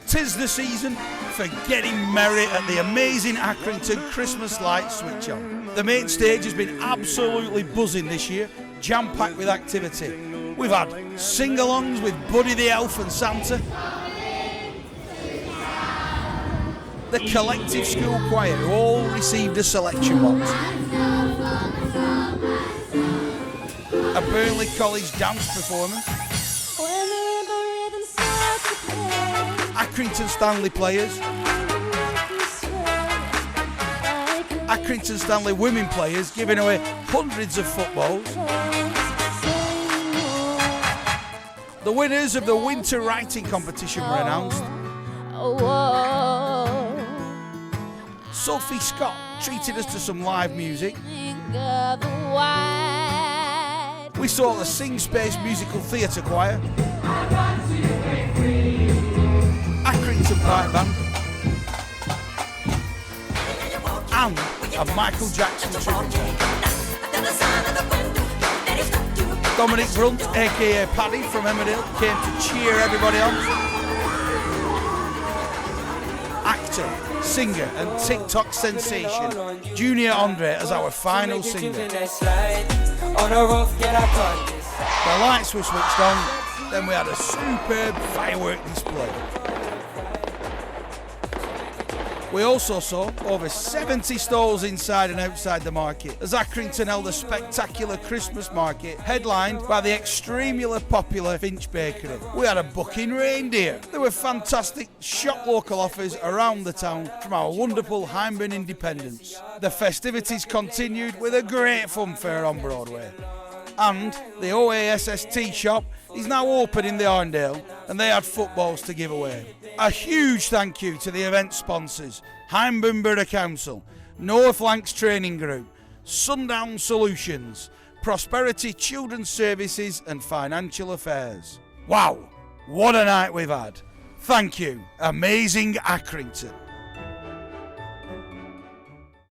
'Tis the season for getting merry at the amazing Accrington Christmas light switch on. The main stage has been absolutely buzzing this year, jam-packed with activity. We've had sing-alongs with Buddy the Elf and Santa, the collective school choir who all received a selection box, a Burnley College dance performance, Accrington Stanley players, Accrington Stanley women players giving away hundreds of footballs, the winners of the winter writing competition were announced. Sophie Scott treated us to some live music. We saw the Sing Space Musical Theatre Choir, Accrington Pipe Band, and a Michael Jackson tribute. Dominic Brunt, aka Paddy from Emmerdale, came to cheer everybody on. Actor, singer and TikTok sensation Junior Andre as our final singer. The lights were switched on, then we had a superb firework display. We also saw over 70 stalls inside and outside the market as Accrington held a spectacular Christmas market headlined by the extremely popular Finch Bakery. We had a bucking reindeer. There were fantastic shop local offers around the town from our wonderful Hyndburn Independents. The festivities continued with a great fun fair on Broadway. And the OASS tea shop is now open in the Arndale and they had footballs to give away. A huge thank you to the event sponsors, Hyndburn Borough Council, North Lancs Training Group, Sundown Solutions, Prosperity Children's Services and Financial Affairs. Wow, what a night we've had. Thank you, amazing Accrington.